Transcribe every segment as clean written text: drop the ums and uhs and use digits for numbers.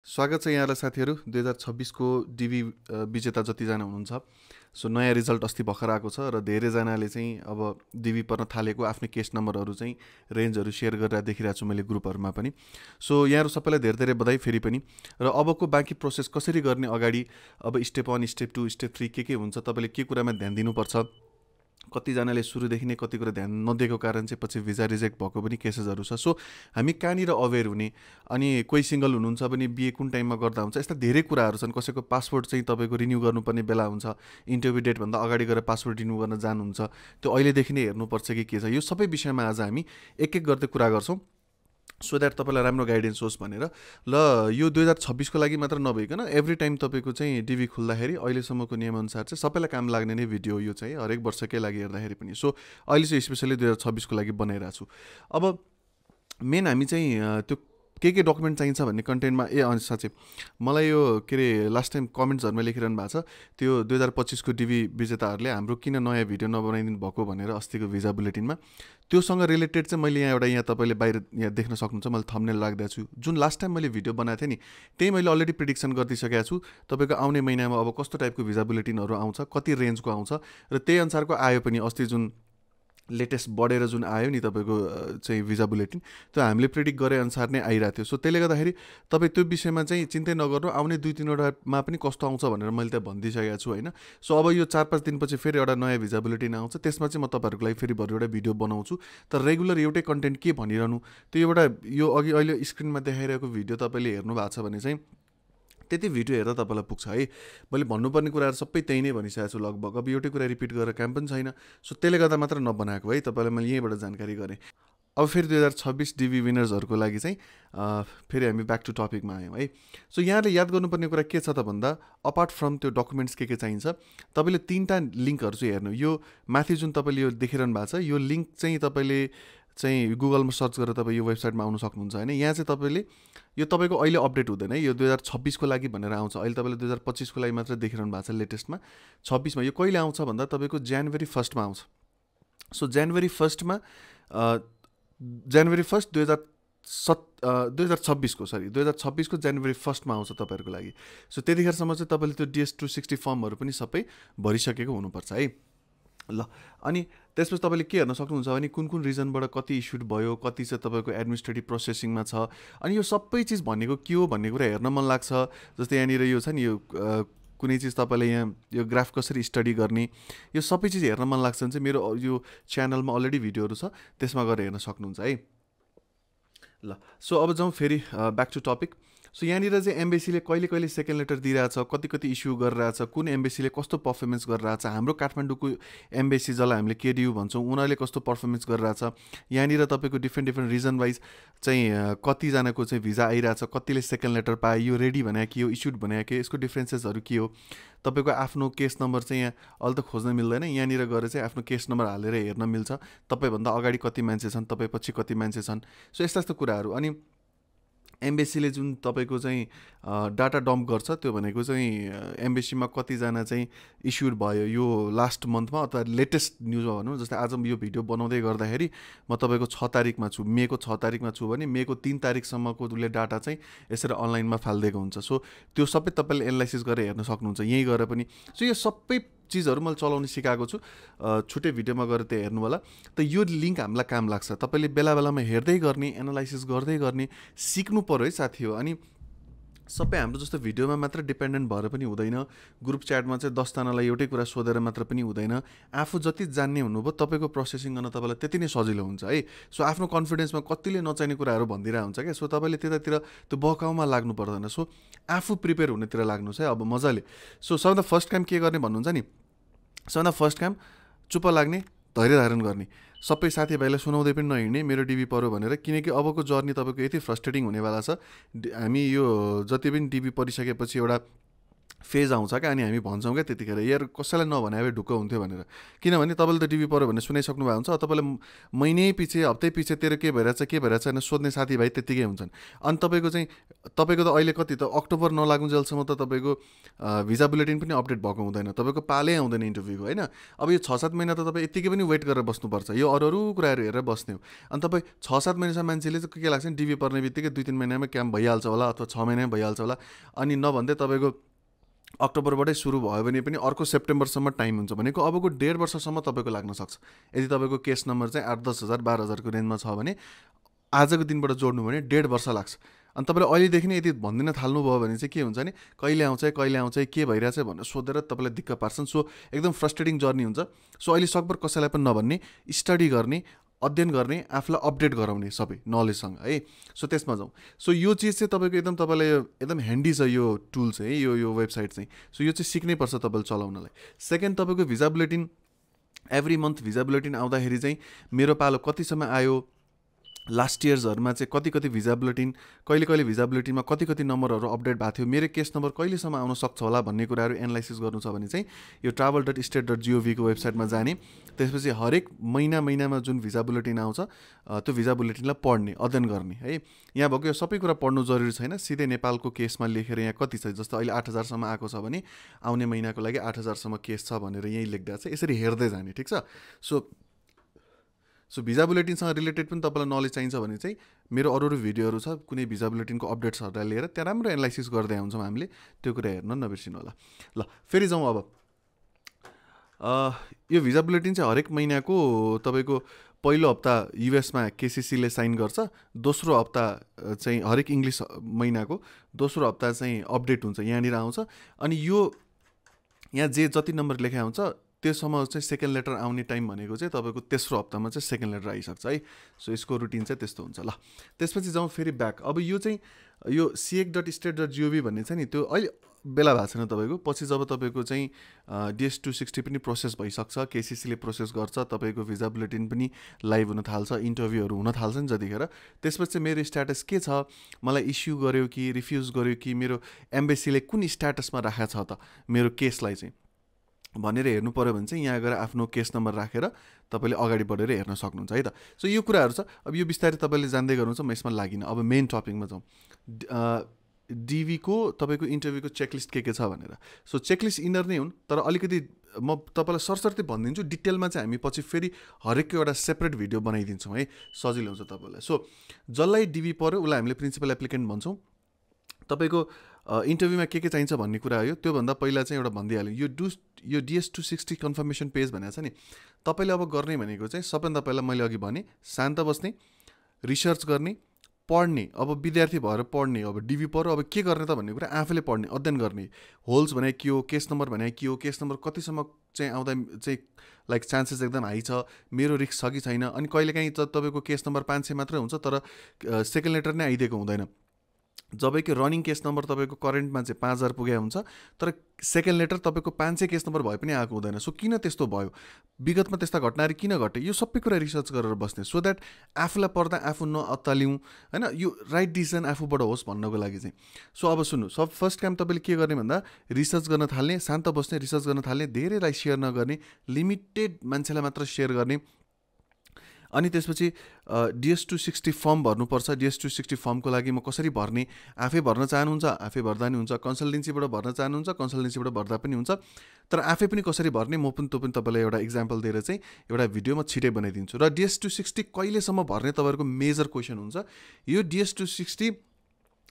स्वागत छ यहाँलाई साथीहरू 2026 को डिभी विजेता जतिजना हुनुहुन्छ। सो नयाँ रिजल्ट अस्ति भर्खर आएको छ र धेरैजनाले चाहिँ अब डिभी पर्न थालेको आफ्नो केस नम्बरहरू चाहिँ रेन्जहरू सेयर गरेर देखिरहेको छु मैले ग्रुपहरूमा पनि। सो यहाँहरू सबैलाई धेरै धेरै बधाई फेरि पनि। र अबको बाँकी प्रोसेस कसरी गर्ने अगाडि अब स्टेप 1 स्टेप 2 स्टेप 3 के हुन्छ, तपाईँले के कुरामा ध्यान दिनुपर्छ, कतिजनाले सुरुदेखि नै कति कुरा ध्यान नदिएको कारण चाहिँ पछि भिजा रिजेक्ट भएको पनि केसेसहरू छ। सो हामी कहाँनिर अवेर हुने, अनि कोही सिङ्गल हुनुहुन्छ भने बिहे कुन टाइममा गर्दा हुन्छ, यस्ता धेरै कुराहरू छन्। कसैको पासपोर्ट चाहिँ तपाईँको रिन्यू गर्नुपर्ने बेला हुन्छ, इन्टरभ्यू डेटभन्दा अगाडि गएर पासपोर्ट रिन्यू गर्न जानुहुन्छ, त्यो अहिलेदेखि नै हेर्नुपर्छ कि के छ। यो सबै विषयमा आज हामी एक एक गर्दै कुरा गर्छौँ, सो द्याट तपाईँलाई राम्रो गाइडेन्स होस् भनेर। ल यो 2026 को लागि मात्र नभइकन एभ्री टाइम तपाईँको चाहिँ डिभी खुल्दाखेरि अहिलेसम्मको नियमअनुसार चाहिँ सबैलाई काम लाग्ने नै भिडियो यो चाहिँ हरेक वर्षकै लागि हेर्दाखेरि पनि। सो अहिले चाहिँ स्पेसली 2026 को लागि बनाइरहेको छु। अब मेन हामी चाहिँ त्यो के डकुमेन्ट चाहिन्छ भन्ने कन्टेन्टमा साँच्चै मलाई यो के अरे लास्ट टाइम कमेन्ट्सहरूमा लेखिरहनु भएको छ, त्यो 2025 को डिभी विजेताहरूले हाम्रो किन नयाँ भिडियो नबनाइदिनु भएको भनेर अस्तिको भिजा बुलेटिनमा। त्योसँग रिलेटेड चाहिँ मैले यहाँ तपाईँले बाहिर यहाँ देख्न सक्नुहुन्छ, मैले थम्बनेल राखिदिएको छु। जुन लास्ट टाइम मैले भिडियो बनाएको थिएँ नि, त्यही मैले अलरेडी प्रिडिक्सन गरिदिइसकेको छु तपाईँको आउने महिनामा अब कस्तो टाइपको भिजा बुलेटिनहरू आउँछ, कति रेन्जको आउँछ, र त्यही अनुसारको आयो पनि। अस्ति जुन लेटेस्ट बढेर जुन आयो नि तपाईँको चाहिँ भिजा बुलेटिन, त्यो हामीले प्रिडिक्ट गरे अनुसार नै आइरहेको थियो। सो त्यसले गर्दाखेरि तपाईँ त्यो विषयमा चाहिँ चिन्तै नगर्नु, आउने 2-3वटामा पनि कस्तो आउँछ भनेर मैले त्यहाँ भनिदिइसकेको छु होइन। सो अब यो 4-5 दिनपछि फेरि एउटा नयाँ भिजा बुलेटिन आउँछ, त्यसमा चाहिँ म तपाईँहरूको लागि फेरि भरे एउटा भिडियो बनाउँछु। तर रेगुलर एउटै कन्टेन्ट के भनिरहनु, त्यो एउटा यो अघि अहिले स्क्रिनमा देखाइरहेको भिडियो तपाईँले हेर्नु भएको छ भने चाहिँ त्यति भिडियो हेर्दा तपाईँलाई पुग्छ है। मैले भन्नुपर्ने कुराहरू सबै त्यही नै भनिसकेको छु लगभग, अब एउटै कुरा रिपिट गरेर काम पनि छैन। सो त्यसले गर्दा मात्र नबनाएको है, तपाईँलाई मैले यहीँबाट जानकारी गरेँ। अब फेरि 2026 डिभी विनर्सहरूको लागि चाहिँ फेरि हामी ब्याक टु टपिकमा आयौँ है। सो यहाँले याद गर्नुपर्ने कुरा के छ त भन्दा, अपार्ट फ्रम त्यो डकुमेन्ट्स के चाहिन्छ, तपाईँले 3टा लिङ्कहरू चाहिँ हेर्नु। यो माथि जुन तपाईँले यो देखिरहनु भएको छ, यो लिङ्क चाहिँ तपाईँले चाहिँ गुगलमा सर्च गरेर तपाईँ यो वेबसाइटमा आउनु सक्नुहुन्छ होइन। यहाँ चाहिँ तपाईँले यो तपाईँको अहिले अपडेट हुँदैन है, यो 2026 को लागि भनेर आउँछ। अहिले तपाईँले 2025 को लागि मात्र देखिरहनु भएको छ लेटेस्टमा। 26 मा यो कहिले आउँछ भन्दा तपाईँको जनवरी 1 मा आउँछ। सो जनवरी 1 मा जनवरी 1 2026 को 2026 को जनवरी 1 मा आउँछ तपाईँहरूको लागि। सो त्यतिखेरसम्म चाहिँ तपाईँले त्यो DS-260 फर्महरू पनि सबै भरिसकेको हुनुपर्छ है। ल अनि त्यसपछि तपाईँले के हेर्न सक्नुहुन्छ भने कुन कुन रिजनबाट कति इस्युड भयो, कति चाहिँ तपाईँको एडमिनिस्ट्रेटिभ प्रोसेसिङमा छ, अनि यो सबै चिज भनेको के हो भन्ने कुरा हेर्न मन लाग्छ। जस्तै यहाँनिर यो छ नि, यो कुनै चिज तपाईँले यहाँ यो ग्राफ कसरी स्टडी गर्ने, यो सबै चिज हेर्न मन लाग्छ भने चाहिँ मेरो यो च्यानलमा अलरेडी भिडियोहरू छ, त्यसमा गएर हेर्न सक्नुहुन्छ है। ल सो अब जाउँ फेरि ब्याक टु टपिक। सो यहाँनिर चाहिँ एम्बेसीले कहिले कहिले सेकेन्ड लेटर दिइरहेछ, कति कति इस्यु गरिरहेछ, कुन एम्बेसीले कस्तो पर्फर्मेन्स गरिरहेछ, हाम्रो काठमाडौँको एम्बेसी जसलाई हामीले केडियु भन्छौँ उनीहरूले कस्तो पर्फर्मेन्स गरिरहेछ। यहाँनिर तपाईँको डिफ्रेन्ट रिजन वाइज चाहिँ कतिजनाको चाहिँ भिजा आइरहेछ, कतिले सेकेन्ड लेटर पाए, यो रेडी भने के हो, इस्युड भने के, यसको डिफ्रेन्सेसहरू के हो। तपाईँको आफ्नो केस नम्बर चाहिँ यहाँ अहिले त खोज्न मिल्दैन, यहाँनिर गएर चाहिँ आफ्नो केस नम्बर हालेर हेर्न मिल्छ, तपाईँभन्दा अगाडि कति मान्छे छन्, तपाईँ पछि कति मान्छे छन्। सो यस्ता यस्तो कुराहरू। अनि एम्बेसीले जुन तपाईँको चाहिँ डाटा डम्प गर्छ, त्यो भनेको चाहिँ एम्बेसीमा कतिजना चाहिँ इस्युड भयो यो लास्ट मन्थमा अथवा लेटेस्ट न्युजमा भनौँ। जस्तै आज यो भिडियो बनाउँदै गर्दाखेरि म तपाईँको 6 तारिकमा छु, मेको 6 तारिकमा छु भने मेको 3 तारिकसम्मको उसले डाटा चाहिँ यसरी अनलाइनमा फालिदिएको हुन्छ। सो त्यो सबै तपाईँले एनालाइसिस गरेर हेर्न सक्नुहुन्छ यहीँ गएर पनि। सो यो सबै चिजहरू मैले चलाउन सिकाएको छु, छुट्टै भिडियोमा गएर त्यो हेर्नु होला। त यो लिङ्क हामीलाई काम लाग्छ, तपाईँले बेला बेलामा हेर्दै गर्ने, एनालाइसिस गर्दै गर्ने, सिक्नु पर्यो है साथी हो। अनि सबै हाम्रो जस्तो भिडियोमा मात्र डिपेन्डेन्ट भएर पनि हुँदैन, ग्रुप च्याटमा चाहिँ 10जनालाई एउटै कुरा सोधेर मात्र पनि हुँदैन। आफू जति जान्ने हुनुभयो तपाईँको प्रोसेसिङ गर्न तपाईँलाई त्यति नै सजिलो हुन्छ है। सो आफ्नो कन्फिडेन्समा कतिले नचाहिने कुराहरू भनिदिरहेको हुन्छ क्या, सो तपाईँले त्यतातिर त्यो बहकाउमा लाग्नु पर्दैन। सो आफू प्रिपेयर हुनेतिर लाग्नुहोस् है अब मजाले। सो सबभन्दा फर्स्ट काम के गर्ने भन्नुहुन्छ नि, सबभन्दा फर्स्ट काम चुप्प लाग्ने, धैर्य धारण गर्ने, सबै साथीभाइलाई सुनाउँदै पनि नहिँड्ने मेरो डिभी पऱ्यो भनेर। किनकि अबको जर्नी तपाईँको यति फ्रस्ट्रेटिङ हुनेवाला छ। हामी यो जति पनि डिभी परिसकेपछि एउटा फेज आउँछ क्या, अनि हामी भन्छौँ क्या त्यतिखेर यार कसैलाई नभने भए ढुक्क हुन्थ्यो भनेर। किनभने तपाईँले त डिभी पऱ्यो भने सुनाइसक्नु भएको हुन्छ, तपाईँले महिनै पछि हप्तै पछि तेरो के भइरहेछ भनेर सोध्ने साथीभाइ त्यत्तिकै हुन्छन्। अनि तपाईँको त अहिले कति त अक्टोबर नलागुन्जेलसम्म त तपाईँको भिजा बुलेटिन पनि अपडेट भएको हुँदैन, तपाईँको पालै आउँदैन इन्टरभ्यूको होइन। अब यो 6-7 महिना त तपाईँ यत्तिकै पनि वेट गरेर बस्नुपर्छ, यो अरू कुराहरू हेरेर बस्ने हो। अनि तपाईँ 6-7 महिनासम्म मान्छेले चाहिँ के लाग्छ नि, डिभी पर्ने बित्तिकै 2-3 महिनामा क्याम्प भइहाल्छ होला अथवा 6 महिनामै भइहाल्छ होला। अनि नभन्दै तपाईँको अक्टोबरबाटै सुरु भयो भने पनि अर्को सेप्टेम्बरसम्म टाइम हुन्छ भनेको अबको 1.5 वर्षसम्म तपाईँको लाग्न सक्छ। यदि तपाईँको केस नम्बर चाहिँ 8-10 हजार 12 हजारको रेन्जमा छ भने आजको दिनबाट जोड्नु भने 1.5 वर्ष लाग्छ। अनि तपाईँले अहिलेदेखि नै यदि भनिदिन थाल्नुभयो भने चाहिँ के हुन्छ नि, कहिले आउँछ के भइरहेछ भनेर सोधेर तपाईँलाई दिक्क पार्छन्। सो एकदम फ्रस्ट्रेटिङ जर्नी हुन्छ। सो अहिले सकभर कसैलाई पनि नभन्ने, स्टडी गर्ने, अध्ययन गर्ने, आफूलाई अपडेट गराउने सबै नलेजसँग है। सो त्यसमा जाउँ। सो यो चिज चाहिँ तपाईँको तपाईँलाई एकदम ह्यान्डी छ यो टुल चाहिँ, यो वेबसाइट चाहिँ। सो यो चाहिँ सिक्नै पर्छ तपाईँले चलाउनलाई। सेकेन्ड, तपाईँको visa bulletin every month visa bulletin आउँदाखेरि चाहिँ मेरो पालो कतिसम्म आयो, लास्ट इयर्सहरूमा चाहिँ कति भिजा बुलेटिन, कहिले भिजा बुलेटिनमा कति नम्बरहरू अपडेट भएको थियो, मेरो केस नम्बर कहिलेसम्म आउन सक्छ होला भन्ने कुराहरू एनालाइसिस गर्नु छ भने चाहिँ यो travel.state.gov को वेबसाइटमा जाने। त्यसपछि हरेक महिनामा जुन भिजा बुलेटिन आउँछ त्यो भिजा बुलेटिनलाई पढ्ने, अध्ययन गर्ने है। यहाँ भएको यो सबै कुरा पढ्नु जरुरी छैन, सिधै नेपालको केसमा लेखेर यहाँ कति छ, जस्तो अहिले 8 हजारसम्म आएको छ भने आउने महिनाको लागि 8 हजारसम्म केस छ भनेर यहीँ लेखिरहेको छ, यसरी हेर्दै जाने, ठिक छ। सो भिजा बुलेटिनसँग रिलेटेड पनि तपाईँलाई नलेज चाहिन्छ भने चाहिँ मेरो अरू भिडियोहरू छ कुनै भिजा बुलेटिनको अपडेट्सहरूलाई लिएर, त्यहाँ राम्रो एनालाइसिस गर्दै आउँछौँ हामीले, त्यो कुरा हेर्न नबिर्सिनु होला। ल फेरि जाउँ अब। यो भिजा बुलेटिन चाहिँ हरेक महिनाको तपाईँको पहिलो हप्ता युएसमा केसिसीले साइन गर्छ, दोस्रो हप्ता चाहिँ हरेक इङ्ग्लिस महिनाको दोस्रो हप्ता चाहिँ अपडेट हुन्छ, यहाँनिर आउँछ। अनि यो यहाँ जति नम्बर लेखा हुन्छ त्योसम्म चाहिँ सेकेन्ड लेटर आउने टाइम भनेको चाहिँ तपाईँको तेस्रो हप्तामा चाहिँ सेकेन्ड लेटर आइसक्छ है। सो यसको रुटिन चाहिँ त्यस्तो हुन्छ। ल त्यसपछि जाउँ फेरि ब्याक। अब यो चाहिँ यो CX.state.gov भन्ने छ नि, त्यो अहिले बेला भएको छैन तपाईँको। पछि जब तपाईँको चाहिँ DS-260 पनि प्रोसेस भइसक्छ, केसिसीले प्रोसेस गर्छ, तपाईँको भिजा बुलेटिन पनि लाइभ हुन थाल्छ, इन्टरभ्यूहरू हुन थाल्छ नि जतिखेर, त्यसपछि चाहिँ मेरो स्ट्याटस के छ, मलाई इस्यु गर्यो कि रिफ्युज गर्यो कि, मेरो एम्बेसीले कुन स्ट्याटसमा राखेको छ त मेरो केसलाई चाहिँ भनेर हेर्नु पऱ्यो भने चाहिँ यहाँ गएर आफ्नो केस नम्बर राखेर तपाईँले अगाडि बढेर हेर्न सक्नुहुन्छ है त। सो यो कुराहरू छ। अब यो बिस्तारै तपाईँले जान्दै गर्नुहुन्छ, म यसमा लागिनँ। अब मेन टपिकमा जाउँ। डिभीको तपाईँको इन्टरभ्यूको चेकलिस्ट के छ भनेर। सो चेकलिस्ट इनर नै हुन्, तर अलिकति म तपाईँलाई सरसर्ती भनिदिन्छु, डिटेलमा चाहिँ हामी पछि फेरि हरेकको एउटा सेपरेट भिडियो बनाइदिन्छौँ है, सजिलो हुन्छ तपाईँलाई। सो जसलाई डिभी पऱ्यो उसलाई हामीले प्रिन्सिपल एप्लिकेन्ट भन्छौँ। तपाईँको इन्टरभ्यूमा के चाहिन्छ भन्ने कुरा हो। त्योभन्दा पहिला चाहिँ एउटा भनिदिइहाल्यो, यो DS-260 कन्फर्मेसन पेज भनेको छ नि, तपाईँले अब गर्ने भनेको चाहिँ सबैभन्दा पहिला मैले अघि भने शान्त बस्ने, रिसर्च गर्ने, पढ्ने। अब विद्यार्थी भएर पढ्ने, अब डिभी पऱ्यो अब के गर्ने त भन्ने कुरा आफैले पढ्ने, अध्ययन गर्ने। होल्स भने के हो, केस नम्बर भने के हो, केस नम्बर कतिसम्म चाहिँ आउँदा चाहिँ लाइक चान्सेस एकदम हाई छ, मेरो रिस्क छ कि छैन। अनि कहिलेकाहीँ तपाईँको केस नम्बर 500 मात्रै हुन्छ तर सेकेन्ड लेटर नै आइदिएको हुँदैन, जबकि रनिङ केस नम्बर तपाईँको करेन्टमा चाहिँ 5000 पुगेको हुन्छ तर सेकेन्ड लेटर तपाईँको 500 केस नम्बर भए पनि आएको हुँदैन। सो किन त्यस्तो भयो, विगतमा त्यस्ता घटनाहरू किन घटे, यो सबै कुरा रिसर्च गरेर बस्ने, सो द्याट आफूलाई पर्दा आफू नअत्तालिउँ होइन, यो राइट डिसिजन आफूबाट होस् भन्नको लागि चाहिँ। सो अब सुन्नु, सब फर्स्ट काम तपाईँले के गर्ने भन्दा रिसर्च गर्न थाल्ने, शान्त बस्ने, रिसर्च गर्न थाल्ने, धेरैलाई सेयर नगर्ने, लिमिटेड मान्छेलाई मात्र सेयर गर्ने। अनि त्यसपछि DS-260 फर्म भर्नुपर्छ। DS-260 फर्मको लागि म कसरी भर्ने, आफै भर्न चाहनुहुन्छ आफै भर्दा नि हुन्छ, कन्सल्टेन्सीबाट भर्न चाहनुहुन्छ कन्सल्टेन्सीबाट भर्दा पनि हुन्छ, तर आफै पनि कसरी भर्ने म पनि त्यो पनि तपाईँलाई एउटा इक्जाम्पल दिएर चाहिँ एउटा भिडियो म छिटै बनाइदिन्छु। र DS-260 कहिलेसम्म भर्ने तपाईँहरूको मेजर क्वेसन हुन्छ। यो DS-260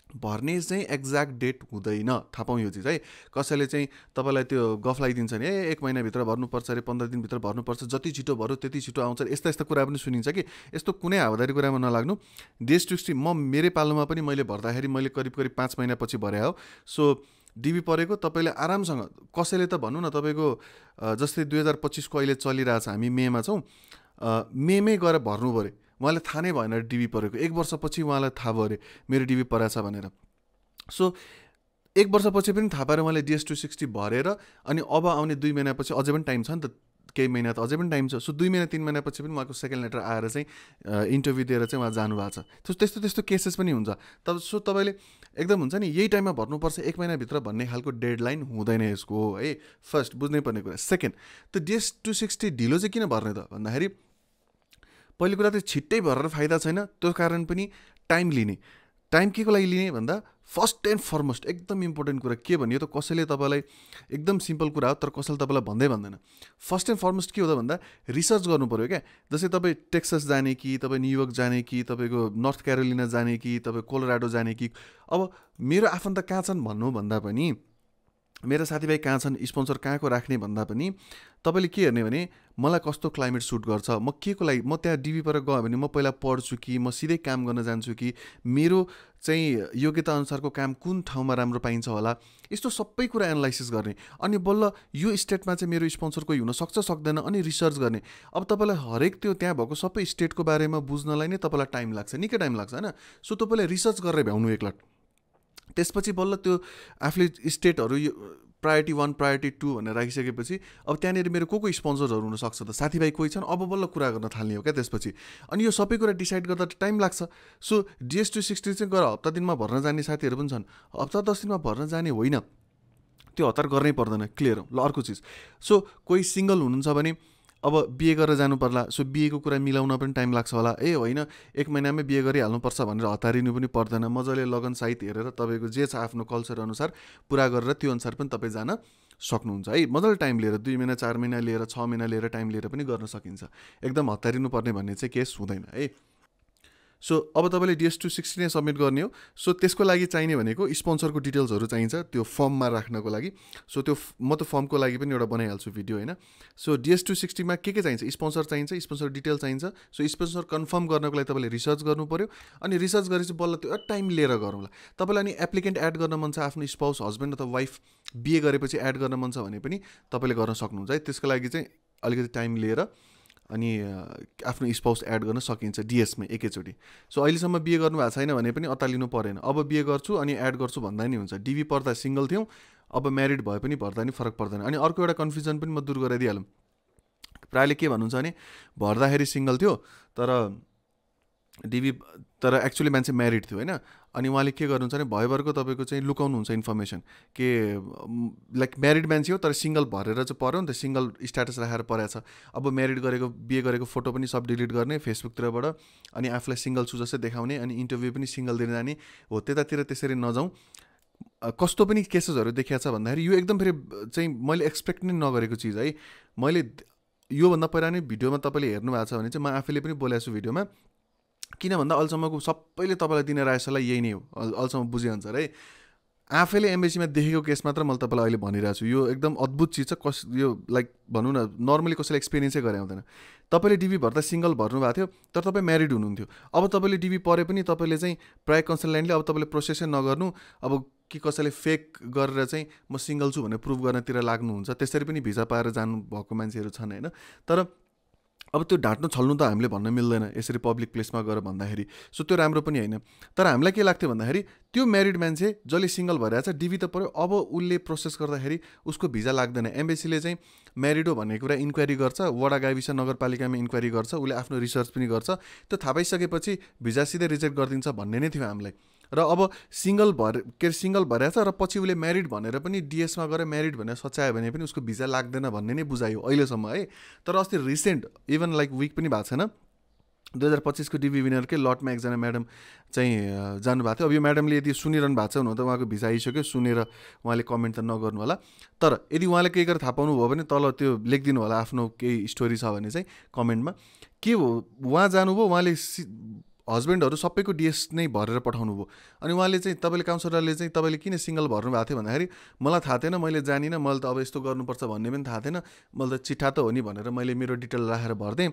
भर्ने चाहिँ एक्ज्याक्ट डेट हुँदैन, थाहा पाउँ यो चिज है। कसैले चाहिँ तपाईँलाई त्यो गफ लगाइदिन्छ नि, 1 महिनाभित्र भर्नुपर्छ अरे, 15 दिनभित्र भर्नुपर्छ, जति छिटो भर्यो त्यति छिटो आउँछ, यस्ता कुरा पनि सुनिन्छ कि। यस्तो कुनै हावादारी कुरामा नलाग्नु। DS-260 म मेरै पालोमा पनि मैले भर्दाखेरि मैले करिब 5 महिनापछि भरे हो। सो डिभी परेको तपाईँले आरामसँग, कसैले त भन्नु न तपाईँको जस्तै 2025 को अहिले चलिरहेछ, हामी मेमा छौँ, मेमै गएर भर्नु पऱ्यो, उहाँले थाहा नै भएन डिभी परेको, 1 वर्षपछि उहाँलाई थाहा भयो अरे मेरो डिभी परेछ भनेर। सो 1 वर्षपछि पनि थाहा पाएर उहाँले DS-260 भरेर अनि अब आउने 2 महिनापछि अझै पनि टाइम छ नि त, केही महिना त अझै पनि टाइम छ। सो 2 महिना 3 महिनापछि पनि उहाँको सेकेन्ड लेटर आएर चाहिँ इन्टरभ्यू दिएर चाहिँ उहाँ जानुभएको छ। त्यस्तो त्यस्तो केसेस पनि हुन्छ। सो तपाईँले एकदम हुन्छ नि यही टाइममा भर्नुपर्छ 1 महिनाभित्र भन्ने खालको डेडलाइन हुँदैन यसको है। फर्स्ट बुझ्नै पर्ने कुरा। सेकेन्ड, त्यो DS 260 ढिलो चाहिँ किन भर्ने त भन्दाखेरि पहिलो कुरा त छिट्टै भरेर फाइदा छैन। त्यो कारण पनि टाइम लिने। टाइम के को लागि लिने भन्दा फर्स्ट एन्ड फरमोस्ट एकदम इम्पोर्टेन्ट कुरा के भन्यो त कसैले तपाईँलाई एकदम सिम्पल कुरा हो तर कसैले तपाईँलाई भन्दैन। फर्स्ट एन्ड फरमोस्ट के हो त भन्दा रिसर्च गर्नु पऱ्यो क्या। जस्तै तपाईँ टेक्सास जाने कि तपाईँ न्युयोर्क जाने कि तपाईँको नर्थ क्यारोलिना जाने कि तपाईँ कोलोराडो जाने कि। अब मेरो आफन्त कहाँ छन् भन्नुभन्दा पनि मेरा साथीभाइ कहाँ छन्, स्पोन्सर कहाँको राख्ने भन्दा पनि तपाईँले के हेर्ने भने मलाई कस्तो क्लाइमेट सुट गर्छ, म के को लागि म त्यहाँ डिभी पर गएँ भने म पहिला पढ्छु कि म सिधै काम गर्न जान्छु कि मेरो चाहिँ योग्यता अनुसारको काम कुन ठाउँमा राम्रो पाइन्छ होला, यस्तो सबै कुरा एनालाइसिस गर्ने। अनि बल्ल यो स्टेटमा चाहिँ मेरो स्पोन्सर कोही हुनसक्छ सक्दैन अनि रिसर्च गर्ने। अब तपाईँलाई हरेक त्यो त्यहाँ भएको सबै स्टेटको बारेमा बुझ्नलाई नै तपाईँलाई टाइम लाग्छ, निकै टाइम लाग्छ होइन। सो तपाईँलाई रिसर्च गरेर भ्याउनु एकलट। त्यसपछि बल्ल त्यो आफूले स्टेटहरू प्रायोरिटी 1 प्रायोरिटी 2 भनेर राखिसकेपछि अब त्यहाँनिर मेरो को स्पोन्सर्सहरू हुनसक्छ त साथीभाइ कोही छन्, अब बल्ल कुरा गर्न थाल्ने हो क्या त्यसपछि। अनि यो सबै कुरा डिसाइड गर्दा टाइम लाग्छ। सो DS 260 चाहिँ गएर हप्ता दिनमा भर्न जाने साथीहरू पनि छन्। हप्ता 10 दिनमा भर्न जाने होइन, त्यो हतार गर्नै पर्दैन। क्लियर हो ल। अर्को चिज, सो कोही सिङ्गल हुनुहुन्छ भने अब बिए गरेर जानु पर्ला। सो बिएको कुरा मिलाउन पनि टाइम लाग्छ होला। होइन 1 महिनामै बिए गरिहाल्नुपर्छ भनेर हतारिनु पनि पर्दैन। मजाले लगन साहित्य हेरेर तपाईँको जे छ आफ्नो कल्चर अनुसार पुरा गरेर त्यो अनुसार पनि तपाईँ जान सक्नुहुन्छ है। मजाले टाइम लिएर 2 महिना 4 महिना लिएर 6 महिना लिएर टाइम लिएर पनि गर्न सकिन्छ। एकदम हतारिनु पर्ने भन्ने चाहिँ केस हुँदैन है। सो अब तपाईँले DS 260 नै सबमिट गर्ने हो। सो त्यसको लागि चाहिने भनेको स्पोन्सरको डिटेल्सहरू चाहिन्छ त्यो फर्ममा राख्नको लागि। सो त्यो म त फर्मको लागि पनि एउटा बनाइहाल्छु भिडियो होइन। सो DS 260 मा के चाहिन्छ, स्पोन्सर चाहिन्छ, स्पोन्सर डिटेल चाहिन्छ। सो स्पोन्सर कन्फर्म गर्नको लागि तपाईँले रिसर्च गर्नु पऱ्यो। अनि रिसर्च गरेपछि बल्ल त्यो टाइम लिएर गरौँला। तपाईँलाई अनि एप्लिकेन्ट एड गर्न मन छ, आफ्नो स्पाउस हस्बेन्ड अथवा वाइफ बिए गरेपछि एड गर्न मन छ भने पनि तपाईँले गर्न सक्नुहुन्छ है। त्यसको लागि चाहिँ अलिकति टाइम लिएर अनि आफ्नो स्पाउस एड गर्न सकिन्छ डिएसमै एकैचोटि। सो अहिलेसम्म बिए गर्नुभएको छैन भने पनि अतालिनु परेन। अब बिए गर्छु अनि एड गर्छु भन्दा नि हुन्छ। डिभी पढ्दा सिङ्गल थियौँ, अब म्यारिड भए पनि भर्दा नि फरक पर्दैन। अनि अर्को एउटा कन्फ्युजन पनि म दूर गराइदिइहालौँ। प्रायःले के भन्नुहुन्छ भने भर्दाखेरि सिङ्गल थियो तर एक्चुअली मान्छे म्यारिड थियो होइन। अनि उहाँले के गर्नुहुन्छ भने भयभरको तपाईँको चाहिँ लुकाउनुहुन्छ इन्फर्मेसन के लाइक म्यारिड मान्छे हो तर सिङ्गल भरेर चाहिँ पऱ्यो नि त, सिङ्गल स्ट्याटस राखेर परेको छ। अब म्यारिड गरेको बिए गरेको फोटो पनि सब डिलिट गर्ने फेसबुकतिरबाट, अनि आफूलाई सिङ्गल छु जस्तै देखाउने, अनि इन्टरभ्यू पनि सिङ्गल दिन जाने हो। त्यतातिर त्यसरी नजाउँ। कस्तो पनि केसेसहरू देखिएको छ भन्दाखेरि यो एकदम फेरि चाहिँ मैले एक्सपेक्ट नै नगरेको चिज है। मैले योभन्दा पहिला नै भिडियोमा तपाईँले हेर्नु भएको छ भने चाहिँ म आफैले पनि बोलेको छु भिडियोमा। किन भन्दा अहिलेसम्मको सबैले तपाईँलाई दिने रायसल्लाह यही नै हो, अहिलेसम्म बुझिअनुसार है। आफैले एमबेसीमा देखेको केस मात्र मैले तपाईँलाई अहिले भनिरहेको छु। यो एकदम अद्भुत चिज छ। यो लाइक भनौँ न नर्मली कसैले एक्सपिरियन्सै गरे हुँदैन। तपाईँले डिभी भर्दा सिङ्गल भर्नुभएको थियो तर तपाईँ म्यारिड हुनुहुन्थ्यो। अब तपाईँले डिभी परे पनि तपाईँले चाहिँ प्रायः कन्सल्टेन्टले अब तपाईँले प्रोसेसै नगर्नु, अब कि कसैले फेक गरेर चाहिँ म सिङ्गल छु भनेर प्रुभ गर्नतिर लाग्नुहुन्छ। त्यसरी पनि भिजा पाएर जानुभएको मान्छेहरू छन् होइन। तर अब त्यो ढाँट्नु छल्नु त हामीले भन्न मिल्दैन यसरी पब्लिक प्लेसमा गएर भन्दाखेरि। सो त्यो राम्रो पनि होइन। तर हामीलाई के लाग्थ्यो भन्दाखेरि त्यो म्यारिड मान्छे जसले सिङ्गल भइरहेको छ डिभी त पऱ्यो, अब उसले प्रोसेस गर्दाखेरि उसको भिजा लाग्दैन। एम्बेसीले चाहिँ म्यारिड हो भन्ने कुरा इन्क्वायरी गर्छ, वडा गाविस नगरपालिकामा इन्क्वायरी गर्छ, उसले आफ्नो रिसर्च पनि गर्छ। त्यो थाहा पाइसकेपछि भिजा सिधै रिजेक्ट गरिदिन्छ भन्ने नै थियो हामीलाई। र अब सिङ्गल भइरहेछ र पछि उसले म्यारिड भनेर पनि डिएसमा गएर म्यारिड भनेर सच्यायो भने पनि उसको भिजा लाग्दैन भन्ने नै बुझायो अहिलेसम्म है। तर अस्ति रिसेन्ट इभन लाइक विक पनि भएको छैन 2025 को डिभी विनरकै लटमा एकजना म्याडम चाहिँ जानुभएको थियो। अब यो म्याडमले यदि सुनिरहनु भएको छ भने त उहाँको भिजा आइसक्यो, सुनेर उहाँले कमेन्ट त नगर्नु होला। तर यदि उहाँले केही गरेर थाहा पाउनु भयो भने तल त्यो लेखिदिनु होला आफ्नो केही स्टोरी छ भने चाहिँ कमेन्टमा। के हो उहाँ जानुभयो, उहाँले हस्बेन्डहरू सबैको डिएस नै भरेर पठाउनु भयो। अनि उहाँले चाहिँ तपाईँले काउन्सलरले चाहिँ तपाईँले किन सिङ्गल भर्नु भएको थियो भन्दाखेरि मलाई थाहा थिएन, मैले जानिनँ, मैले त अब यस्तो गर्नुपर्छ भन्ने पनि थाहा थिएन, मैले त चिठा त हो नि भनेर मैले मेरो डिटेल राखेर भर्दिएँ।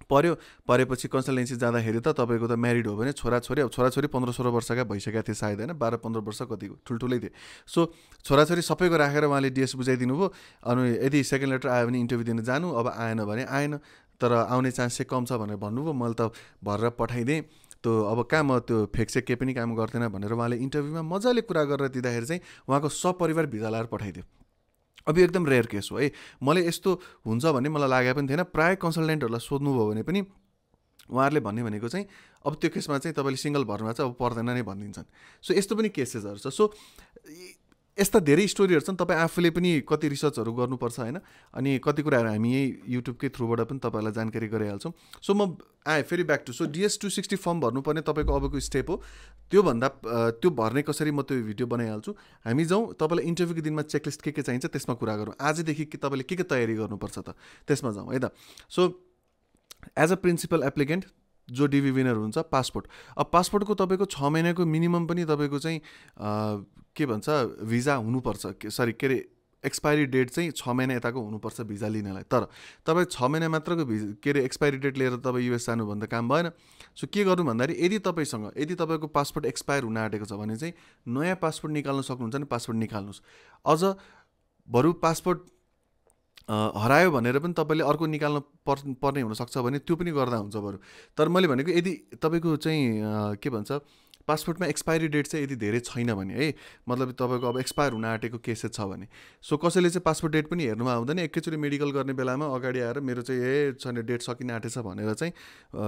परेपछि कन्सल्टेन्सी जाँदाखेरि त तपाईँको त म्यारिड हो भने छोराछोरी 15-16 वर्षका भइसकेका थिए सायद होइन, 12-15 वर्ष कतिको ठुल्ठुलै थिए। सो छोराछोरी सबैको राखेर उहाँले डिएस बुझाइदिनु भयो। अनि यदि सेकेन्ड लेटर आयो भने इन्टरभ्यू दिन जानु, अब आएन भने आएन, तर आउने चान्स चाहिँ कम छ भनेर भन्नुभयो। मैले त भरेर पठाइदिएँ। त्यो अब कहाँ म त्यो फेक सेक केही पनि काम गर्दैन भनेर उहाँले इन्टरभ्यूमा मजाले कुरा गरेर दिँदाखेरि चाहिँ उहाँको सपरिवार भिजा लाएर पठाइदियो। अब यो एकदम रेयर केस हो है। मलाई यस्तो हुन्छ भन्ने मलाई लागेको पनि थिएन। प्रायः कन्सल्टेन्टहरूलाई सोध्नुभयो भने पनि उहाँहरूले भन्ने भनेको चाहिँ अब त्यो केसमा चाहिँ तपाईँले सिङ्गल भर्नुमा चाहिँ अब पर्दैन नै भनिदिन्छन्। सो यस्तो पनि केसेसहरू छ। सो यस्ता धेरै स्टोरीहरू छन्। तपाईँ आफूले पनि कति रिसर्चहरू गर्नुपर्छ होइन। अनि कति कुराहरू हामी यही युट्युबकै थ्रुबाट पनि तपाईँहरूलाई जानकारी गराइहाल्छौँ। सो म आएँ फेरि back to, so DS 260 form भर्नुपर्ने तपाईँको अबको स्टेप हो। त्योभन्दा त्यो भर्ने कसरी म त्यो भिडियो बनाइहाल्छु। हामी जाउँ तपाईँलाई इन्टरभ्यूको दिनमा चेकलिस्ट के चाहिन्छ त्यसमा कुरा गरौँ। आजदेखि तपाईँले के तयारी गर्नुपर्छ त त्यसमा जाउँ है त। So as a principal applicant जो डिभी विनर हुन्छ, पासपोर्ट। अब पासपोर्टको तपाईँको 6 महिनाको मिनिमम पनि तपाईँको चाहिँ के भन्छ भिजा हुनुपर्छ, सरी के अरे एक्सपायरी डेट चाहिँ 6 महिना यताको हुनुपर्छ भिजा लिनलाई। तर तपाईँ 6 महिना मात्रको के अरे एक्सपायरी डेट लिएर तपाईँ युएस जानुभन्दा काम भएन। सो के गर्नु भन्दाखेरि यदि तपाईँको पासपोर्ट एक्सपायर हुन आँटेको छ भने चाहिँ नयाँ पासपोर्ट निकाल्न सक्नुहुन्छ भने पासपोर्ट निकाल्नुहोस्। अझ बरु पासपोर्ट हरायो भनेर पनि तपाईँले अर्को निकाल्नु पर्ने हुनसक्छ भने त्यो पनि गर्दा हुन्छ बरु। तर मैले भनेको यदि तपाईँको चाहिँ के भन्छ पासपोर्टमा एक्सपायरी डेट चाहिँ यदि धेरै छैन भने है, मतलब तपाईँको अब एक्सपायर हुन आँटेको केसेस छ भने, सो कसैले चाहिँ पासपोर्ट डेट पनि हेर्नुमा आउँदैन। एकैचोटि मेडिकल गर्ने बेलामा अगाडि आएर मेरो चाहिँ छैन डेट सकिन आँटेछ भनेर चाहिँ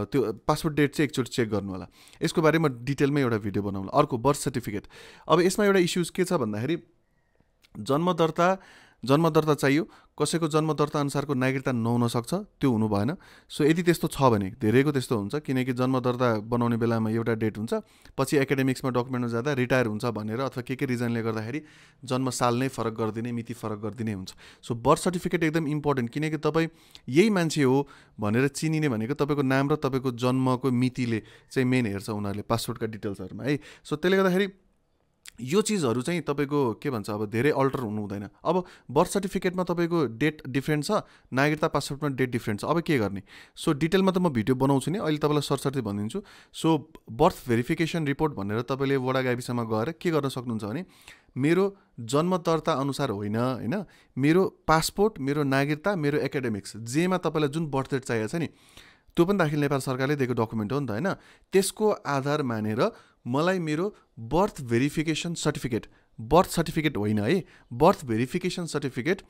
त्यो पासपोर्ट डेट चाहिँ एकचोटि चेक गर्नु होला। यसको बारेमा डिटेलमा एउटा भिडियो बनाउँला। अर्को बर्थ सर्टिफिकेट। अब यसमा एउटा इस्युज के छ भन्दाखेरि जन्मदर्ता चाहियो। कसैको जन्मदर्ता अनुसारको नागरिकता नहुन सक्छ, त्यो हुनु भएन। सो यदि त्यस्तो छ भने, धेरैको त्यस्तो हुन्छ, किनकि जन्मदर्ता बनाउने बेलामा एउटा डेट हुन्छ, पछि एकाडेमिक्समा डकुमेन्टमा जाँदा रिटायर हुन्छ भनेर अथवा के रिजनले गर्दाखेरि जन्म साल नै फरक गरिदिने, मिति फरक गरिदिने हुन्छ। सो बर्थ सर्टिफिकेट एकदम इम्पोर्टेन्ट, किनकि तपाईँ यही मान्छे हो भनेर चिनिने भनेको तपाईँको नाम र तपाईँको जन्मको मितिले चाहिँ मेन हेर्छ उनीहरूले पासपोर्टका डिटेल्सहरूमा है। सो त्यसले गर्दाखेरि यो चिजहरू चाहिँ तपाईँको के भन्छ अब धेरै अल्टर हुनु हुँदैन। अब बर्थ सर्टिफिकेटमा तपाईँको डेट डिफ्रेन्ट छ, नागरिकता पासपोर्टमा डेट डिफ्रेन्ट छ। अब के गर्ने? सो डिटेलमा त म भिडियो बनाउँछु नि, अहिले तपाईँलाई सरसर्ती भनिदिन्छु। सो बर्थ भेरिफिकेसन रिपोर्ट भनेर तपाईँले वडा गाविसमा गएर के गर्न सक्नुहुन्छ भने मेरो जन्मदर्ता अनुसार होइन, मेरो पासपोर्ट, मेरो नागरिकता, मेरो एकाडेमिक्स, जेमा तपाईँलाई जुन बर्थ डेट चाहिएको छ नि त्यो पनि दाखिल नेपाल सरकारले दिएको डकुमेन्ट हो नि त होइन। त्यसको आधार मानेर मलाई मेरो birth verification certificate, birth certificate होइन है, बर्थ भेरिफिकेसन सर्टिफिकेट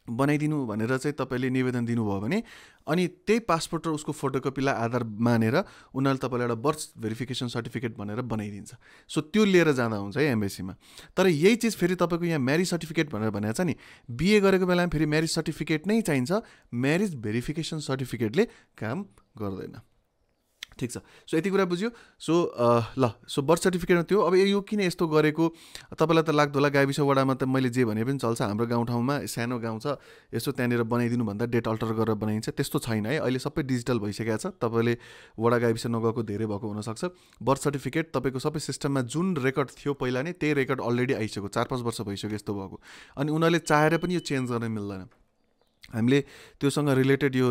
बनाइदिनु भनेर चाहिँ तपाईँले निवेदन दिनुभयो भने अनि त्यही पासपोर्ट र उसको फोटोकपीलाई आधार मानेर उनीहरूले तपाईँलाई एउटा बर्थ भेरिफिकेसन सर्टिफिकेट भनेर बनाइदिन्छ। सो त्यो लिएर जाँदा हुन्छ है एम्बेसीमा। तर यही चिज फेरि तपाईँको यहाँ म्यारिज सर्टिफिकेट भनेर भनेको छ नि, बिए गरेको बेलामा फेरि म्यारिज सर्टिफिकेट नै चाहिन्छ, म्यारिज भेरिफिकेसन सर्टिफिकेटले काम गर्दैन। ठिक छ। सो यति कुरा बुझ्यो। सो सो बर्थ सर्टिफिकेटमा त्यो। अब यो किन यस्तो गरेको तपाईँलाई त लाग्दो होला, गाविस वडामा त मैले जे भने पनि चल्छ, हाम्रो गाउँठाउँमा सानो गाउँ छ यसो त्यहाँनिर बनाइदिनु भन्दा डेट अल्टर गरेर बनाइन्छ, त्यस्तो छैन है। अहिले सबै डिजिटल भइसकेको छ, तपाईँले वडा गाविस नगएको धेरै भएको हुनसक्छ। बर्थ सर्टिफिकेट तपाईँको सबै सिस्टममा जुन रेकर्ड थियो पहिला नै त्यही रेकर्ड अलरेडी आइसक्यो, 4-5 वर्ष भइसक्यो यस्तो भएको। अनि उनीहरूले चाहेर पनि यो चेन्ज गर्न मिल्दैन। हामीले त्योसँग रिलेटेड यो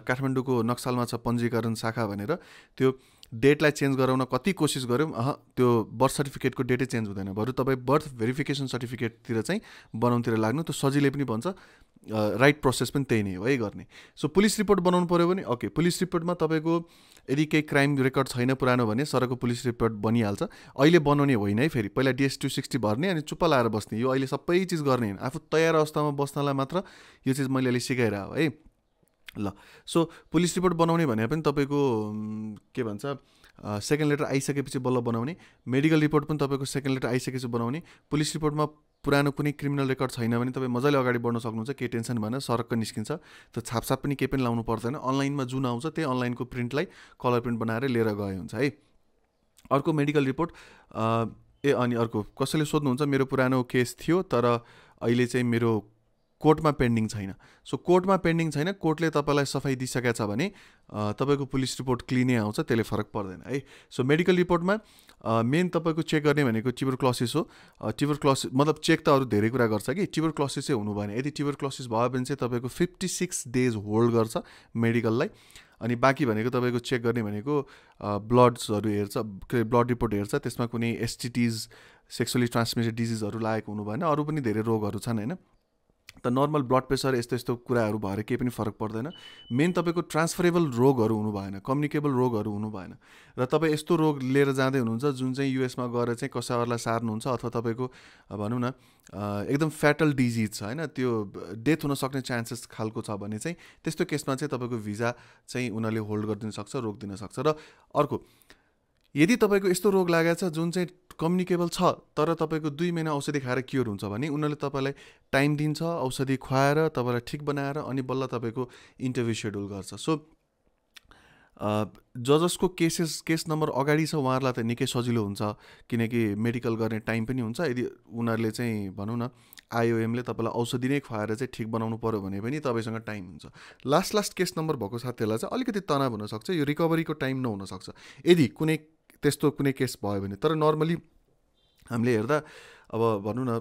काठमाडौँको नक्सालमा छ पञ्जीकरण शाखा भनेर, त्यो डेटलाई चेन्ज गराउन कति कोसिस गऱ्यौँ, त्यो बर्थ सर्टिफिकेटको डेटै चेन्ज हुँदैन। बरु तपाईँ बर्थ भेरिफिकेसन सर्टिफिकेटतिर चाहिँ बनाउनुतिर लाग्नु, त्यो सजिलै पनि भन्छ, राइट प्रोसेस पनि त्यही नै हो है गर्ने। सो पुलिस रिपोर्ट बनाउनु पऱ्यो भने ओके, पुलिस रिपोर्टमा तपाईँको यदि केही क्राइम रेकर्ड छैन पुरानो भने सरको पुलिस रिपोर्ट बनिहाल्छ। अहिले बनाउने होइन है, फेरि पहिला DS 260 भर्ने अनि चुप्प लाएर बस्ने, यो अहिले सबै चिज गर्ने होइन, आफू तयार अवस्थामा बस्नलाई मात्र यो चिज मैले अहिले सिकाइरह हो है। ल सो पुलिस रिपोर्ट बनाउने भने पनि तपाईँको के भन्छ सेकेन्ड लेटर आइसकेपछि बल्ल बनाउने, मेडिकल रिपोर्ट पनि तपाईँको सेकेन्ड लेटर आइसकेपछि बनाउने। पुलिस रिपोर्टमा पुरानो कुनै क्रिमिनल रेकर्ड छैन भने तपाईँ मजाले अगाडि बढ्न सक्नुहुन्छ, केही टेन्सन भएन, सरक्क निस्किन्छ। त्यो छापछाप पनि केही पनि लाउनु पर्दैन, अनलाइनमा जुन आउँछ त्यही अनलाइनको प्रिन्टलाई कलर प्रिन्ट बनाएर लिएर गए हुन्छ है। अर्को मेडिकल रिपोर्ट। अनि अर्को कसैले सोध्नुहुन्छ मेरो पुरानो केस थियो तर अहिले चाहिँ मेरो कोर्टमा पेन्डिङ छैन। सो कोर्टमा पेन्डिङ छैन, कोर्टले तपाईँलाई सफाई दिइसकेको छ भने तपाईँको पुलिस रिपोर्ट क्लिनै आउँछ, त्यसले फरक पर्दैन है। सो मेडिकल रिपोर्टमा मेन तपाईँको चेक गर्ने भनेको ट्युबरक्लोसिस हो। ट्युबरक्लोसिस मतलब चेक त अरू धेरै कुरा गर्छ कि, ट्युबरक्लोसिस चाहिँ हुनु भएन। यदि ट्युबरक्लोसिस भयो भने चाहिँ तपाईँको 56 डेज होल्ड गर्छ मेडिकललाई। अनि बाँकी भनेको तपाईँको चेक गर्ने भनेको ब्लड्सहरू हेर्छ, ब्लड रिपोर्ट हेर्छ, त्यसमा कुनै STDs सेक्सुअली ट्रान्समिटेड डिजिजहरू लागेको हुनु भएन, अरू पनि धेरै रोगहरू छन् होइन। त नर्मल ब्लड प्रेसर यस्तो कुराहरू भएर केही पनि फरक पर्दैन। मेन तपाईँको ट्रान्सफरेबल रोगहरू हुनु भएन, कम्युनिकेबल रोगहरू हुनु भएन। र तपाईँ यस्तो रोग लिएर जाँदै हुनुहुन्छ जुन चाहिँ युएसमा गएर चाहिँ कसैहरूलाई सार्नुहुन्छ अथवा तपाईँको भनौँ न एकदम फ्याटल डिजिज छ होइन, त्यो डेथ हुन सक्ने चान्सेस खालको छ भने चाहिँ त्यस्तो केसमा चाहिँ तपाईँको भिजा चाहिँ उनीहरूले होल्ड गरिदिन सक्छ, रोकिदिन सक्छ। र अर्को, यदि तपाईँको यस्तो रोग लागेको छ जुन चाहिँ कम्युनिकेबल छ तर तपाईँको 2 महिना औषधि खाएर क्योर हुन्छ भने उनीहरूले तपाईँलाई टाइम दिन्छ, औषधि खुवाएर तपाईँलाई ठिक बनाएर अनि बल्ल तपाईँको इन्टरभ्यू सेड्युल गर्छ। सो जसको केस नम्बर अगाडि छ उहाँहरूलाई त निकै सजिलो हुन्छ, किनकि मेडिकल गर्ने टाइम पनि हुन्छ। यदि उनीहरूले चाहिँ भनौँ न आइओएमले तपाईँलाई औषधि नै खुवाएर चाहिँ ठिक बनाउनु पऱ्यो भने पनि तपाईँसँग टाइम हुन्छ। लास्ट केस नम्बर भएको साथीहरूलाई चाहिँ अलिकति तनाव हुनसक्छ, यो रिकभरीको टाइम नहुनसक्छ यदि कुनै त्यस्तो कुनै केस भयो भने। तर नर्मली हामीले हेर्दा अब भनौँ न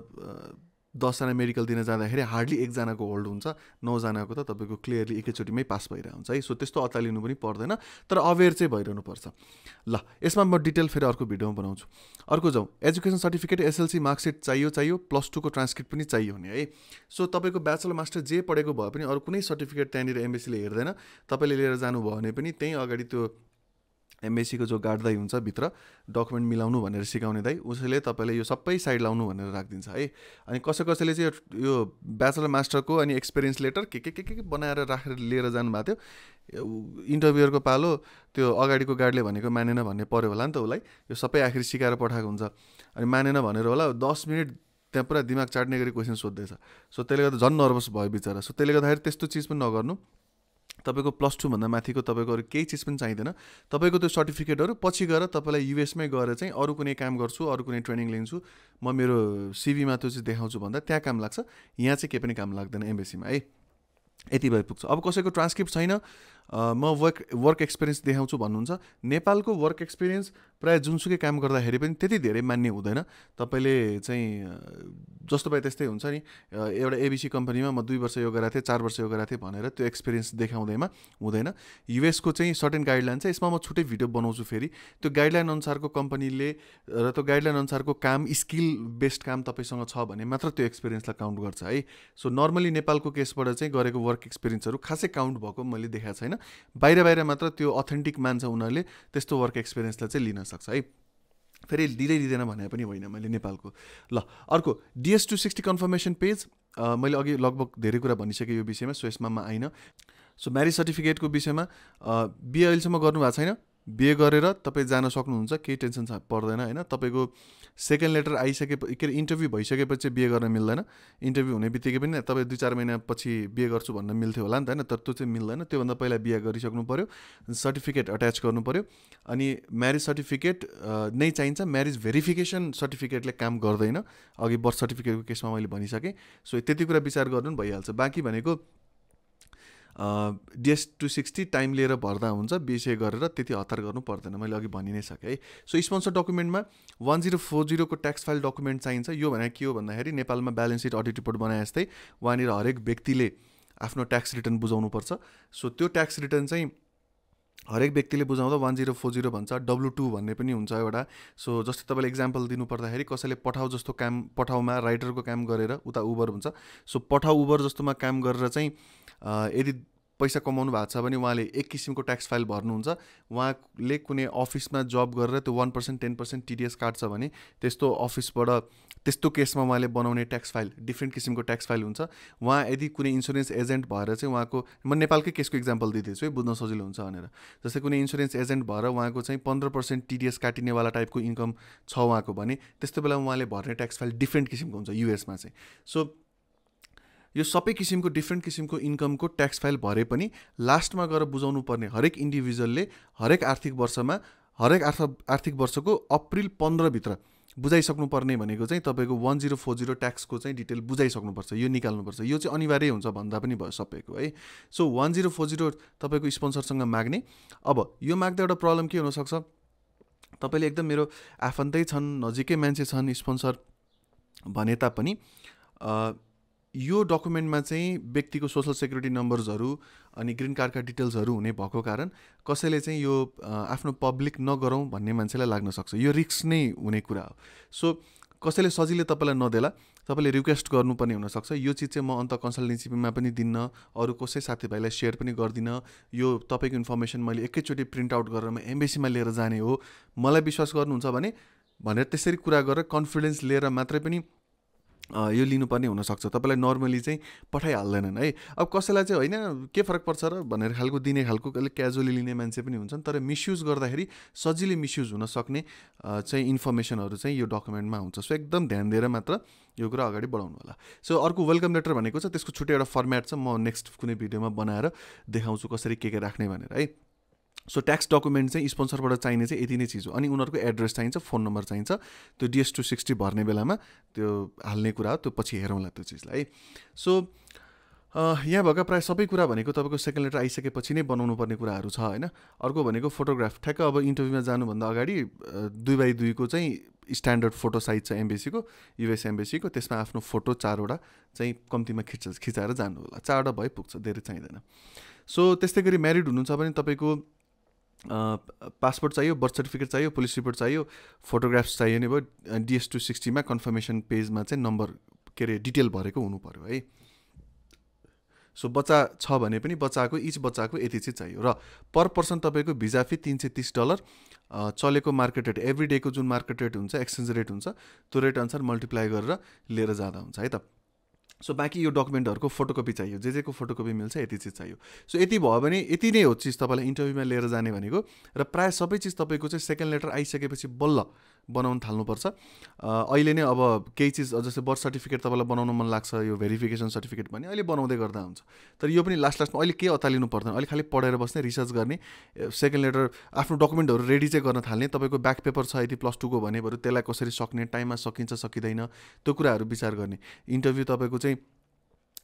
10 जना मेडिकल दिन जाँदाखेरि हार्डली 1 जनाको होल्ड हुन्छ, 9 जनाको त तपाईँको क्लियरली एकैचोटिमै पास भइरहेको हुन्छ है। सो त्यस्तो अत्तालिनु पनि पर्दैन, तर अवेर चाहिँ भइरहनु पर्छ। ल यसमा म डिटेल फेरि अर्को भिडियोमा बनाउँछु। अर्को जाउँ, एजुकेसन सर्टिफिकेट एसएलसी मार्कसिट चाहियो, +2 को ट्रान्सक्रिप्ट पनि चाहियो हुने है। सो तपाईँको ब्याचलर मास्टर जे पढेको भए पनि अरू कुनै सर्टिफिकेट त्यहाँनिर एमबेसीले हेर्दैन। तपाईँले लिएर जानुभयो भने पनि त्यहीँ अगाडि त्यो एमबेसीको जो गार्ड दाइ हुन्छ भित्र डकुमेन्ट मिलाउनु भनेर सिकाउने दाइ, उसैले तपाईँले यो सबै साइड लाउनु भनेर राखिदिन्छ है। अनि कसैले चाहिँ यो ब्याचलर मास्टरको अनि एक्सपिरियन्स लेटर के बनाएर राखेर लिएर जानुभएको थियो। इन्टरभ्युअरको पालो त्यो अगाडिको गार्डले भनेको मानेन भन्ने पऱ्यो होला नि त उसलाई, यो सबै आखिर सिकाएर पठाएको हुन्छ। अनि मानेन भनेर होला 10 मिनट त्यहाँ पुरा दिमाग चाट्ने गरी क्वेसन सोध्दैछ। सो त्यसले गर्दा झन् नर्भस भयो बिचरा। सो त्यसले गर्दाखेरि त्यस्तो चिज पनि नगर्नु। तपाईँको +2 भन्दा माथिको तपाईँको अरू केही चिज पनि चाहिँदैन। तपाईँको त्यो सर्टिफिकेटहरू पछि गएर तपाईँलाई युएसमै गएर चाहिँ अरू कुनै काम गर्छु, अरू कुनै ट्रेनिङ लिन्छु, म मेरो सिभीमा त्यो चाहिँ देखाउँछु भन्दा त्यहाँ काम लाग्छ, यहाँ चाहिँ केही पनि काम लाग्दैन एमबेसीमा है। यति भए पुग्छ। अब कसैको ट्रान्सक्रिप्ट छैन, म वर्क एक्सपिरियन्स देखाउँछु भन्नुहुन्छ, नेपालको वर्क एक्सपिरियन्स प्रायः जुनसुकै काम गर्दाखेरि पनि त्यति धेरै मान्य हुँदैन। तपाईँले चाहिँ जस्तो भए त्यस्तै हुन्छ नि, एउटा एबिसी कम्पनीमा म 2 वर्ष यो गरेको थिएँ, 4 वर्ष यो गरेको थिएँ भनेर त्यो एक्सपिरियन्स देखाउँदैमा हुँदैन। युएसको चाहिँ सर्टेन गाइडलाइन छ, यसमा म छुट्टै भिडियो बनाउँछु फेरि। त्यो गाइडलाइन अनुसारको कम्पनीले र त्यो गाइडलाइन अनुसारको काम स्किल बेस्ड काम तपाईँसँग छ भने मात्र त्यो एक्सपिरियन्सलाई काउन्ट गर्छ है। सो नर्मली नेपालको केसबाट चाहिँ गरेको वर्क एक्सपिरियन्सहरू खासै काउन्ट भएको मैले देखाएको छैन। बाहिर मात्र त्यो अथेन्टिक मान्छ उनीहरूले, त्यस्तो वर्क एक्सपिरियन्सलाई चाहिँ लिन सक्छ है। फेरि दिँदैन भने पनि होइन मैले नेपालको। ल अर्को DS-260 कन्फर्मेसन पेज, मैले अघि लगभग धेरै कुरा भनिसकेँ यो विषयमा, सो यसमा म आइन। सो म्यारिज सर्टिफिकेटको विषयमा बिहे अहिलेसम्म गर्नुभएको छैन, बिहे गरेर तपाईँ जान सक्नुहुन्छ, केही टेन्सन पर्दैन होइन। तपाईँको सेकेन्ड लेटर के अरे इन्टरभ्यू भइसकेपछि बिहे गर्न मिल्दैन। इन्टरभ्यू हुने बित्तिकै पनि तपाईँ 2-4 महिनापछि बिहे गर्छु भन्न मिल्थ्यो होला नि त होइन, तर त्यो चाहिँ मिल्दैन। त्योभन्दा पहिला बिहे गरिसक्नु पऱ्यो, सर्टिफिकेट अट्याच गर्नु पऱ्यो, अनि म्यारिज सर्टिफिकेट नै चाहिन्छ। म्यारिज भेरिफिकेसन सर्टिफिकेटले काम गर्दैन, अघि बर्थ सर्टिफिकेटको केसमा मैले भनिसकेँ। सो त्यति कुरा विचार गर्नु पनि भइहाल्छ। बाँकी भनेको DS-260 टाइम लिएर भर्दा हुन्छ, बिहे गरेर त्यति हतार गर्नु पर्दैन, मैले अघि भनि नै सकेँ है। सो स्पोन्सर डकुमेन्टमा 1040 को ट्याक्स फाइल डकुमेन्ट चाहिन्छ। यो भने के हो भन्दाखेरि नेपालमा ब्यालेन्स सिट अडिट रिपोर्ट बनाए जस्तै वहाँनिर हरेक व्यक्तिले आफ्नो ट्याक्स रिटर्न बुझाउनुपर्छ। सो त्यो ट्याक्स रिटर्न चाहिँ हरेक व्यक्तिले बुझाउँदा 1040 भन्छ। W2 भन्ने पनि हुन्छ एउटा। सो जस्तै तपाईँले इक्जाम्पल दिनु पर्दाखेरि कसैले पठाउ जस्तो काम, पठाउमा राइडरको काम गरेर उता उबर हुन्छ। सो पठाउ उबर जस्तोमा काम गरेर चाहिँ यदि पैसा कमाउनु भएको छ भने उहाँले एक किसिमको ट्याक्स फाइल भर्नुहुन्छ। उहाँले कुनै अफिसमा जब गरेर त्यो 1% 10% TDS काट्छ भने त्यस्तो अफिसबाट त्यस्तो केसमा उहाँले बनाउने ट्याक्स फाइल डिफ्रेन्ट किसिमको ट्याक्स फाइल हुन्छ। उहाँ यदि कुनै इन्सुरेन्स एजेन्ट भएर चाहिँ उहाँको, म नेपालकै केसको इक्जाम्पल दिँदैछु है, बुझ्न सजिलो हुन्छ भनेर। जस्तै कुनै इन्सुरेन्स एजेन्ट भएर उहाँको चाहिँ 15% TDS काटिनेवाला टाइपको इन्कम छ उहाँको भने त्यस्तो बेला उहाँले भर्ने ट्याक्स फाइल डिफ्रेन्ट किसिमको हुन्छ युएसमा चाहिँ। सो यो सबै किसिमको डिफ्रेन्ट किसिमको इन्कमको ट्याक्स फाइल भरे पनि लास्टमा गएर बुझाउनु पर्ने हरेक इन्डिभिजुअलले हरेक आर्थिक वर्षमा, हरेक आर्थिक वर्षको अप्रिल 15 भित्र बुझाइसक्नु पर्ने भनेको चाहिँ तपाईँको 1040 ट्याक्सको चाहिँ डिटेल बुझाइसक्नुपर्छ, यो निकाल्नुपर्छ। यो चाहिँ अनिवार्य हुन्छ भन्दा पनि भयो सबैको है। सो 1040 तपाईँको स्पोन्सरसँग माग्ने। अब यो माग्दा एउटा प्रब्लम के हुनसक्छ, तपाईँले एकदम मेरो आफन्तै छन्, नजिकै मान्छे छन् स्पोन्सर भने तापनि यो डकुमेन्टमा चाहिँ व्यक्तिको सोसल सेक्युरिटी नम्बर्सहरू अनि ग्रिन कार्डका डिटेल्सहरू हुने भएको कारण कसैले चाहिँ यो आफ्नो पब्लिक नगरौँ भन्ने मान्छेलाई लाग्न सक्छ। यो रिस्क नै हुने कुरा हो। सो कसैले सजिलै तपाईँलाई नदेला, तपाईँले रिक्वेस्ट गर्नुपर्ने हुनसक्छ यो चिज चाहिँ म अन्त कन्सल्टेन्सीमा पनि दिन्न, अरू कसै साथीभाइलाई सेयर पनि गर्दिनँ, यो तपाईँको इन्फर्मेसन मैले एकैचोटि प्रिन्ट आउट गरेर म एम्बेसीमा लिएर जाने हो, मलाई विश्वास गर्नुहुन्छ भने भनेर त्यसरी कुरा गरेर कन्फिडेन्स लिएर मात्रै पनि यो लिनुपर्ने हुनसक्छ। तपाईँलाई नर्मली चाहिँ पठाइहाल्दैनन् है। अब कसैलाई चाहिँ होइन के फरक पर्छ र भनेर खालको दिने खालको अलिक क्याजुअली लिने मान्छे पनि हुन्छन्, तर मिसयुज गर्दाखेरि सजिलै मिसयुज हुन सक्ने चाहिँ इन्फर्मेसनहरू चाहिँ यो डकुमेन्टमा हुन्छ। सो एकदम ध्यान दिएर मात्र यो कुरा अगाडि बढाउनु होला। सो अर्को वेलकम लेटर भनेको छ, त्यसको छुट्टै एउटा फर्मेट छ, म नेक्स्ट कुनै भिडियोमा बनाएर देखाउँछु कसरी के राख्ने भनेर है। सो ट्याक्स डकुमेन्ट चाहिँ स्पोन्सरबाट चाहिने चाहिँ यति नै चिज हो। अनि उनीहरूको एड्रेस चाहिन्छ, फोन नम्बर चाहिन्छ, त्यो DS 260 भर्ने बेलामा त्यो हाल्ने कुरा हो, त्यो पछि हेरौँला त्यो चिजलाई है। सो यहाँ भएका प्रायः सबै कुरा भनेको तपाईँको सेकेन्ड लेटर आइसकेपछि नै बनाउनु पर्ने कुराहरू छ होइन। अर्को भनेको फोटोग्राफ, ठ्याक्क अब इन्टरभ्यूमा जानुभन्दा अगाडि 2x2 चाहिँ स्ट्यान्डर्ड फोटो साइज छ एम्बेसीको, US एम्बेसीको, त्यसमा आफ्नो फोटो 4वटा चाहिँ कम्तीमा खिचाएर जानु होला। 4वटा भए पुग्छ, धेरै चाहिँदैन। सो त्यस्तै गरी म्यारिड हुनुहुन्छ भने तपाईँको पासपोर्ट चाहियो, बर्थ सर्टिफिकेट चाहियो, पुलिस रिपोर्ट चाहियो, फोटोग्राफ्स चाहियो नि भयो। DS 260 मा कन्फर्मेसन पेजमा चाहिँ नम्बर के अरे डिटेल भरेको हुनु पऱ्यो है। सो बच्चा छ भने पनि बच्चाको इच बच्चाको यति चाहिँ चाहियो। र पर पर्सन तपाईँको भिजा फी $330, चलेको मार्केट रेट एभ्री डेको जुन मार्केट रेट हुन्छ, एक्सचेन्ज रेट हुन्छ, त्यो रेट अनुसार मल्टिप्लाई गरेर लिएर जाँदा हुन्छ है त। सो बाँकी यो डकुमेन्टहरूको फोटोकपी चाहियो, जेको फोटोकपी मिल्छ यति चिज चाहियो। सो यति भयो भने यति नै हो चिज तपाईँलाई इन्टरभ्यूमा लिएर जाने भनेको। र प्रायः सबै चिज तपाईँको चाहिँ सेकेन्ड लेटर आइसकेपछि बल्ल बनाउन थाल्नुपर्छ। अहिले नै अब केही चिज जस्तै बर्थ सर्टिफिकेट तपाईँलाई बनाउन मन लाग्छ, यो भेरिफिकेसन सर्टिफिकेट भने अहिले बनाउँदै गर्दा हुन्छ, तर यो पनि लास्टमा अहिले के अतालिनु पर्दैन, अहिले खालि पढेर बस्ने, रिसर्च गर्ने, सेकेन्ड लेटर आफ्नो डकुमेन्टहरू रेडी चाहिँ गर्न थाल्ने। तपाईँको ब्याक पेपर छ यदि +2 को भने बरु त्यसलाई कसरी सक्ने, टाइममा सकिन्छ सकिँदैन त्यो कुराहरू विचार गर्ने। इन्टरभ्यू तपाईँको चाहिँ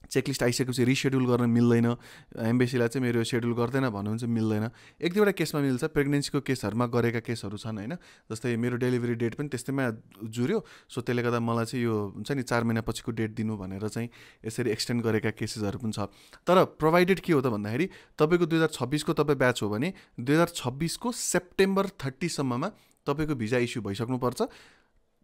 चेकलिस्ट आइसकेपछि रिसेड्युल गर्न मिल्दैन, एम्बेसीलाई चाहिँ मेरो सेड्युल गर्दैन भन्नुहुन्छ मिल्दैन। एक दुईवटा केसमा मिल्छ, प्रेग्नेन्सीको केसहरूमा गरेका केसहरू छन् होइन। जस्तै मेरो डेलिभरी डेट पनि त्यस्तैमा जुर्यो, सो त्यसले गर्दा मलाई चाहिँ यो हुन्छ नि 4 महिना पछिको डेट दिनु भनेर चाहिँ यसरी एक्सटेन्ड गरेका केसेसहरू पनि छ। तर प्रोभाइडेड के हो त भन्दाखेरि तपाईँको 2026 को तपाईँ ब्याच हो भने 2026 को सेप्टेम्बर 30 सम्ममा तपाईँको भिजा इस्यु भइसक्नुपर्छ।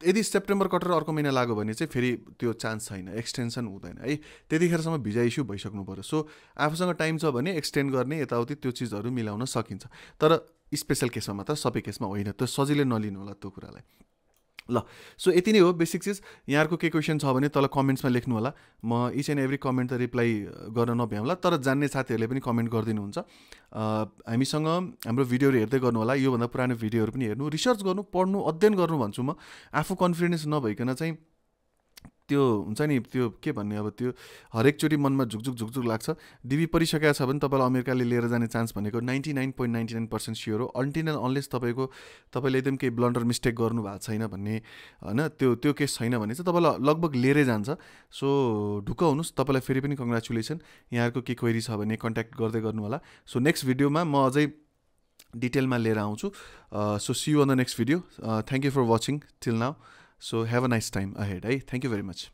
यदि सेप्टेम्बर कटेर अर्को महिना लाग्यो भने चाहिँ फेरि त्यो चान्स छैन, एक्सटेन्सन हुँदैन है। त्यतिखेरसम्म भिजा इस्यु भइसक्नु पऱ्यो। सो आफूसँग टाइम छ भने एक्सटेन्ड गर्ने यताउति त्यो चिजहरू मिलाउन सकिन्छ, तर स्पेसल केसमा मात्र, सबै केसमा होइन। त्यो सजिलै नलिनु होला त्यो कुरालाई ल। सो यति नै हो बेसिक चिज। यहाँहरूको के क्वेसन छ भने तल कमेन्ट्समा लेख्नु होला, म इच एन्ड एभ्री कमेन्ट त रिप्लाई गर्न नभ्याउँला, तर जान्ने साथीहरूले पनि कमेन्ट गरिदिनुहुन्छ। हामीसँग हाम्रो भिडियोहरू हेर्दै गर्नु होला, योभन्दा पुरानो भिडियोहरू पनि हेर्नु, रिसर्च गर्नु, पढ्नु, अध्ययन गर्नु भन्छु म। आफू कन्फिडेन्स नभइकन चाहिँ त्यो हुन्छ नि, त्यो के भन्ने, अब त्यो हरेकचोटि मनमा झुकझुक लाग्छ। डिबी परिसकेको छ भने तपाईँलाई अमेरिकाले लिएर जाने चान्स भनेको 99.99% स्योर हो, अन्टिल एन्ड अनलेस तपाईँले एकदम केही ब्लन्डर मिस्टेक गर्नु भएको छैन भन्ने होइन, त्यो केस छैन भने चाहिँ तपाईँलाई लगभग लिएरै जान्छ। सो ढुक्क हुनुहोस्, तपाईँलाई फेरि पनि कङ्ग्रेचुलेसन। यहाँहरूको के क्वेरी छ भने कन्ट्याक्ट गर्दै गर्नु होला। सो नेक्स्ट भिडियोमा म अझै डिटेलमा लिएर आउँछु। So see you on the next video. Thank you for watching till now. So have a nice time ahead. Thank you very much.